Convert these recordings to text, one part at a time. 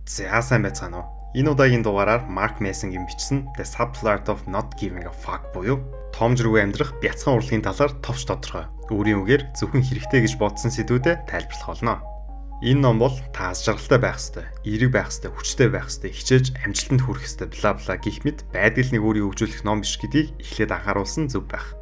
За сайн байцгаана уу? Энэ удаагийн дугаараар Mark Manson-гийн бичсэн The Subtle Art of Not Giving a Fuck буюу том зэрэг амьдрах бяцхан урлагийн талаар товч тодорхой. Өөрийн үгээр зөвхөн хэрэгтэй гэж бодсон сэдвүүдэд тайлбарлах болно. Энэ ном бол та аз жаргалтай байх ёстой, эерэг байх ёстой, хүчтэй байх ёстой, хичээж амжилтанд хүрэх ёстой бла бла гэх мэт байдаг л нэг өөрийгөө хөгжүүлэх ном биш гэдгийг эхлээд анхааруулсан зөв байх.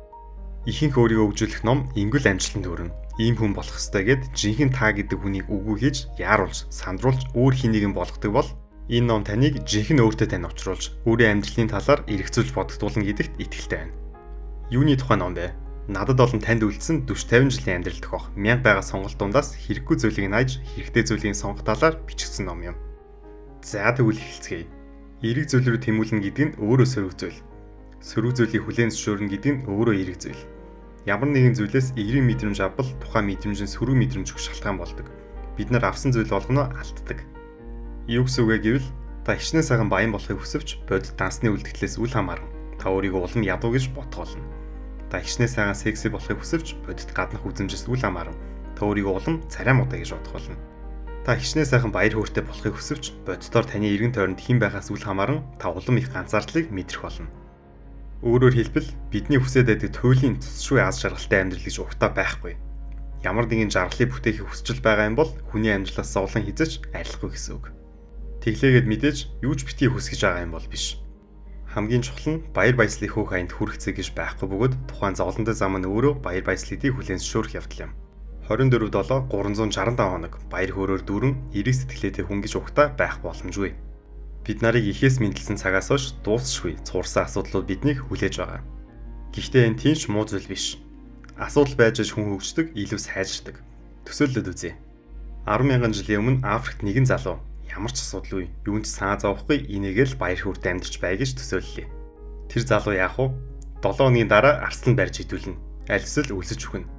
Ихэнх өөрийгөө хөгжүүлэх ном энгүүл амжилтанд хүрнэ. Ийм хүн болох ёстой гэд жинхэнэ та гэдэг хүнийг үгүй хийж, яаруулж, сандруулж өөр хэнийг нь болгодог бол энэ ном таныг жинхэнэ өөртөө тань учруулж, өөрийн амьдралын талаар эргэцүүлж бодогдуулна гэдэгт итгэлтэй байна. Юуны тухай ном бэ? Надад болон танд үлдсэн 40-50 жилийн амьдрал дохих 1000 байгаа сонголт дундаас хэрэггүй зүйлийг найж, хэрэгтэй зүйлийг сонгох талаар бичигдсэн ном юм. За тэгвэл эхэлцгээе. Эерэг зүйл рүү тэмүүлнэ гэдэг нь өөрөө сөрөг зүйл. Сөрөг зүйлийг хүлээн зөвшөөрнө гэдэг нь өөрөө эерэг зүйл. Ямар нэгэн зүйлээс эерэг мэдрэмж авбал тухайн мэдрэмжийн сөрөг мэдрэмж өгөх шалтгаан болдог. Бид нар авсан зүйл болгоно алддаг. Юу гэсэн үг вэ гэвэл та хичнээн сайхан баян болохыг хүсвч бодит дансны үлдэгдлээс үл хамааран та өөрийгөө улам ядуу гэж бодох болно. Та хичнээн сайхан секси болохыг хүсвч бодит гаднах үзэмжээс үл хамааран та өөрийгөө улам царай муутай гэж бодох болно. Та хичнээн сайхан баяр хөөртэй болохыг хүсвч бодитоор таны эргэн тойронд хэн байхаас үл хамааран та улам их ганцаардлыг мэдрэх болно. Өөрөөр хэлбэл бидний хүсэж байдаг туйлын цэцшгүй аз жаргалтай амьдрал гэж уртаа байхгүй. Ямар нэгэн жаргалыг бүтээхийг хүсэж байгаа юм бол хүний амьдралаас зовлон хязгаарч арилахгүй гэсэн үг. Тэглээгээд мэдээж юу ч битгий хүсэж байгаа юм бол биш. Хамгийн чухал нь баяр баясгалын хөөх хаянд хүрэх цэг гэж байхгүй бөгөөд тухайн зовлонтой зам нь өөрөө баяр баясгалыг хүлээн зөвшөөрөх явдал юм. 24/7 365 хоног баяр хөөрөөр дүүрэн эрэг сэтгэлээтэй хүн гэж ухтаа байх боломжгүй. Бид нарыг ихээс мэдлсэн цагаас хойш дуусшгүй цуурсан асуудлууд биднийг хүлээж байгаа. Гэхдээ энэ тийм ч муу зүйл биш. Асуудал байж хүн хөгждөг, илүү сайжирдаг. Төсөөлөд үзье. 10,000 жилийн өмнө Африкт нэгэн залуу ямар ч асуудалгүй, юунд ч санаа зовхгүй инээгээл баяр хөөртэй амьдарч бай гэж төсөөллөө. Тэр залуу яах вэ? 7 хоногийн дараа арслан барьж идүүлнэ. Аль эсвэл үлсэж өгнө.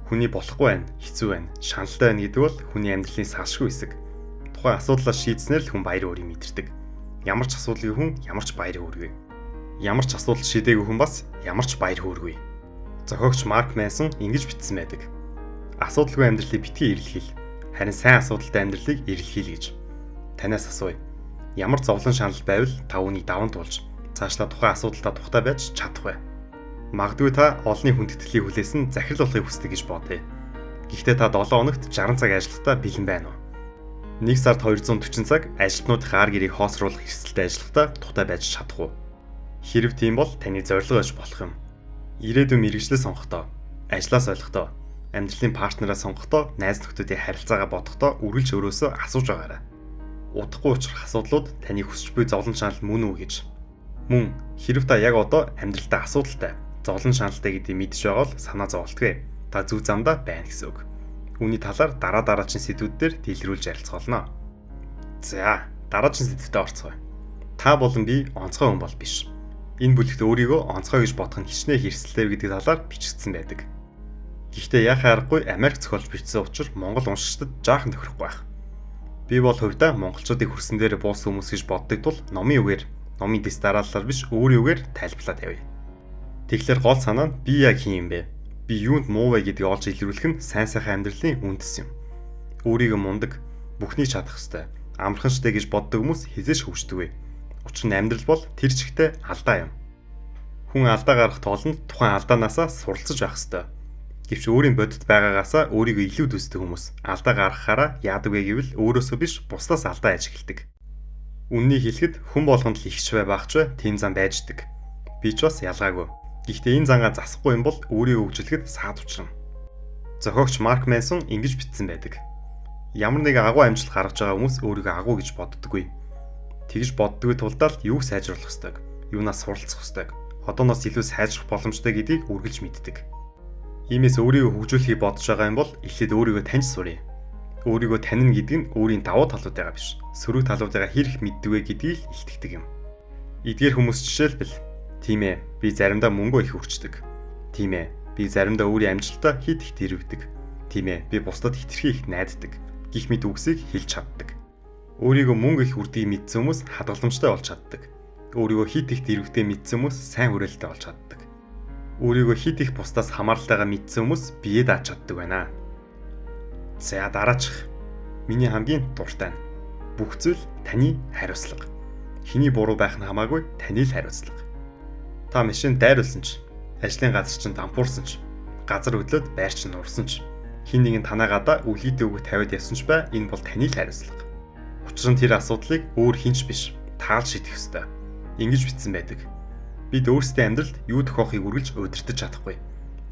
Хүний болохгүй байна, хэцүү байна, шаналтай байна гэдэг бол хүний амьдралын салшгүй хэсэг. Тухайн асуудлаа шийдснээр л хүн баяр хөөргийг мэдэрдэг. Ямар ч асуудлыг хүн ямар ч баяр хөөргүй. Ямар ч асуудал шийдээгүй хүн бас ямар ч баяр хөөргүй. Зохиогч Mark Manson ингэж бичсэн байдаг. Асуудалгүй амьдралыг битгий эрэлхийл. Харин сайн асуудалтай амьдралыг эрэлхийл гэж. Танаас асууя. Ямар зовлон шанал байвал та үүнийг даван туулж цаашлаа тухайн асуудалтаа тухтай байж чадах вэ? Магадгүй та олонний хүндэтгэлийг хүлээсэн захирал болохыг хүсдэг гэж бодъё. Гэхдээ та 7 хоногт 60 цаг ажиллахдаа бэлэн байна уу? 1 сард 240 цаг ажилтнуудын ар гэрийг хоосруулах эрсдэлтэй ажиллахдаа тухтай байж чадах уу? Хэрв тийм бол таны зорилго байж болох юм. Ирээдүйн мэргэжлээ сонгохдоо, ажлаа солихдоо, амьдралын партнераа сонгохдоо, найз нөхдүүдийн харилцаагаа бодохдоо үргэлж өөрөөсөө асууж байгаарай. Удахгүй учрах асуудлууд таны хүсч буй зовлон шанал мөн үү гэж. Мөн хэрв та яг одоо амьдралдаа асуудалтай, зовлон шаналтай гэдгийг мэдж байгаа бол санаа зовлтгүй. Та зөв замдаа байна гэсэн үг. Үүний талаар дараагийн сэдвүүдээр дэлгэрүүлж ярилцах болно. За, дараагийн сэдвтэ орцгоё. Та болон би онцгой хүн бол биш. Энэ бүлэгт өөрийгөө онцгой гэж бодох нь хичнээн хэрсэлтэй гэдэг талаар бичигдсэн байдаг. Гэхдээ яхаа аргагүй Америк зохиолч бичсэн учраас Монгол уншигчдад жаахан тохирохгүй байх. Би бол хувьдаа монголчуудыг хөрсөн дээр буусан хүмүүс гэж боддог тул номын үгээр, номын дэс дараалалаар биш өөрийн үгээр тайлбарлаад явъя. Тэгэхээр гол санаа нь би яг хин юм бэ? Би юунд муу вэ гэдгийг олж илрүүлэх нь сайн сайхан амьдралын үндэс юм. Өөрийгөө мундаг, бүхнийг чадах ёстой, амархан штэ гэж боддог хүмүүс хизээш хөгждөггүй. Учир нь амьдрал бол тэр чигтээ алдаа юм. Хүн алдаа гарах тоолонд тухайн алдаанаасаа суралцж байх ёстой. Гэвч өөрийн бодит байгаагаасаа өөрийгөө илүү дүсдэг хүмүүс алдаа гаргахаараа яадаг вэ гэвэл өөрөөсөө биш бусдаас алдаа аж эхэлдэг. Үннийг хэлэхэд хүн болгонд л ихч бай багч тийм зам байждаг. Би ч бас ялгаагүй. Гэхдээ энэ зангаа засахгүй юм бол өөрийгөө хөгжүүлэхэд саад учрна. Зохиогч Mark Manson ингэж бичсэн байдаг. Ямар нэгэн агуу амжилт гаргаж байгаа хүмүүс өөрийгөө агуу гэж боддоггүй. Тэгж боддгүй тулдаа л юуг сайжруулах ёстой, юунаас суралцах ёстой, одооноос илүү сайжрах боломжтой гэдгийг үргэлж мэддэг. Иймээс өөрийгөө хөгжүүлэхийг бодож байгаа юм бол эхлээд өөрийгөө таньж сурыг. Өөрийгөө танина гэдэг нь өөрийн давуу талуудаа биш, сөрөг талуудаа хэрэг мэддэг вэ гэдгийг л илтгэдэг юм. Эдгээр хүмүүс жишээлбэл тийм ээ, би заримдаа мөнгөө их хүрчдэг. Тийм ээ, би заримдаа өөрийн амжилтаа хит их тэрвэгдэг. Тийм ээ, би бусдад хитрхи их найддаг. Гэх мэт үгсийг хэлж чаддаг. Өөрийгөө мөнгө их хүрдгийг мэдсэн хүмүүс хадгаламжтай болж чаддаг. Өөрийгөө хит их тэрвэгтэй мэдсэн хүмүүс сайн хүрээлэлтэй болж чаддаг. Өөрийгөө хит их бусдаас хамааралтайгаа мэдсэн хүмүүс бие дааж чаддаг байна. За дараачих. Миний хамгийн дуртай нь. Бүх зүйл таны хариуцлага. Хэний буруу байх нь хамаагүй таны л хариуцлага. Та машин дайруулсан ч, ажлын газар чинь дампуурсан ч, газар хөдлөөд байр чинь нурсан ч, хин нэгэн танаа гадаа үлгийтэй үг тавиад явсан ч бай, энэ бол таны л хариуцлага. Учир нь тэр асуудлыг өөр хинч биш, таал шийдэх ёстой. Ингэж бичсэн байдаг. Бид өөрсдийн амьдралд юу тохиохыг үргэлж удирдах чадахгүй.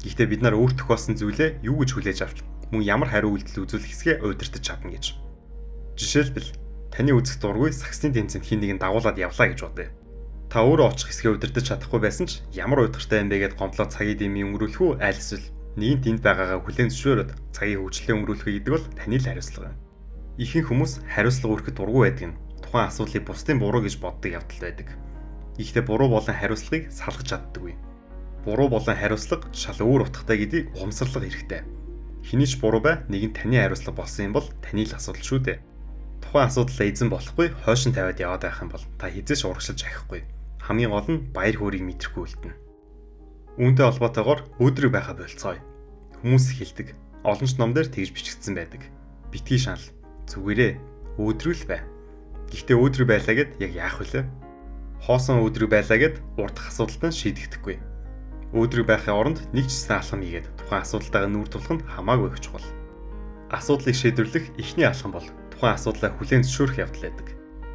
Гэхдээ бид нар өөр тохиосон зүйлээ юу гэж хүлээж авч, мөн ямар хариу үйлдэл үзүүлэх хэсгээ удирдах чадна гэж. Жишээлбэл, таны үзэх дургүй саксны тэмцээнд хин нэгэн дагуулад явлаа гэж бодъё. Та өөрөө очих хэсгээ удирдах чадахгүй байсан ч ямар уйдгартай юм бэ гэд гомдлоо цагийн дэмий өнгөрүүлэх үү, аль эсвэл нэгэн тэнд байгаагаа хүлээн зөвшөөрөөд цагийн хөгжлөө өнгөрүүлэх гэдэг бол таны л хариуцлага юм. Ихэнх хүмүүс хариуцлага өргөхөд дургүй байдаг нь тухайн асуудлыг бусдын буруу гэж боддог явдал байдаг. Гэхдээ буруу болон хариуцлагыг салгаж чаддаггүй. Буруу болон хариуцлага шал өөр утгатай гэдгийг ухамсарлах хэрэгтэй. Хэний ч буруу бай, нэгэн таны хариуцлага болсон юм бол таны л асуудал шүү дээ. Тухайн асуудлаа эзэн болохгүй хойшин тавиад яваад байх юм бол та хизээч урагшилж ахихгүй. Хамгийн гол нь баяр хөөргийг мэдрэхгүй үлдэнэ. Үүнтэй холбоотойгоор өөдрөг байха болцгоё. Хүмүүс хэлдэг. Олон ч ном дээр тэгж бичигдсэн байдаг. Битгий шанал. Зүгээрээ өөдрөг л бай. Гэхдээ өөдрөг байлаа гэд яг яах вүлээ? Хоосон өөдрөг байлаа гэд урдах асуудалтай шийдэгдэхгүй. Өөдрөг байхын оронд нэг ч гэсэн алхам хийгээд тухайн асуудалтайгаа нүүр тулах нь хамаагүй их чухал. Асуудлыг шийдвэрлэх эхний алхам бол тухайн асуудлаа хүлээн зөвшөөрөх явдал байдаг.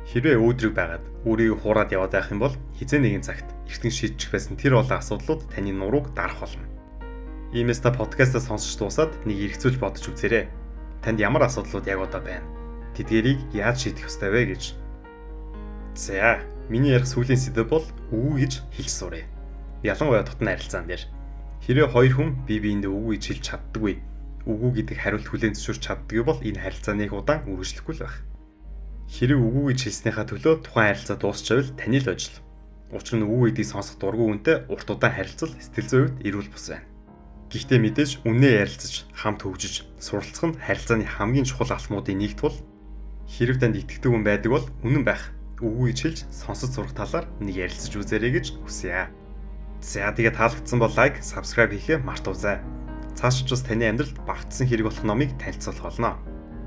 Хэрвээ өөдрөг байгаад өөрийгөө хуураад яваад байх юм бол хизээ нэгэн цагт эртэн шийдчих байсан тэр олон асуудлууд таны нурууг дарах болно. Иймээс та подкастаа сонсож дуусаад нэг эргцүүлж бодож үзээрэй. Танд ямар асуудлууд яг одоо байна? Тэдгээрийг яаж шийдэх ёстой вэ гэж. За, миний ярих сүүлийн сэдэв бол үгүй гэж хэлж сурыг. Ялангуяа дотн харилцаан дээр. Хэрвээ хоёр хүн бие биендээ үгүй гэж хэлж чаддаггүй, үгүй гэдэг хариулт хүлээн зөвшөөрч чаддаггүй бол энэ харилцааныг удаан үргэлжлэхгүй л байх. Хэрэг үгүй гэж хэлснийхаа төлөө тухайн харилцаа дуусчавал таны л ажил. Учир нь үгүй гэдгийг сонсох дургүй хүнтэй урт удаан харилцал сэтгэл зүйн хувьд эрүүл бус байна. Гэхдээ мэдээж үннээ ярилцаж, хамт хөгжиж, суралцах нь харилцааны хамгийн чухал алхмуудын нэг тул хэрэг танд итгэдэг хүн байдаг бол үнэн байх. Үгүй гэж хэлж сонсож сурах талаар нэг ярилцаж үзээрэй гэж хүсье. За тэгээ таалагдсан бол лайк, subscribe хийхээ мартавзай. Цааш ч бас таны амьдралд багтсан хэрэг болох номыг танилцуулах болно.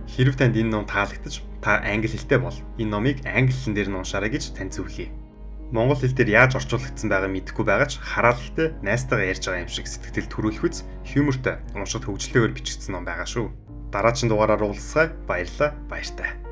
Хэрэг танд энэ ном таалагдаж, та англи хэлтэй бол энэ номыг англи хэлэн дээр нь уншаарай гэж танд зөвлөе. Монгол хэл дээр яаж орчуулагдсан байгааг мэдэхгүй байгаа ч хараал ихтэй найстайгаа ярьж байгаа юм шиг сэтгэл төрүүлэхүйц хьюмортой уншихад хөгжлөөр бичигдсэн ном байгаа шүү. Дараагийн дугаараар уулзсаа баярлалаа баяртай.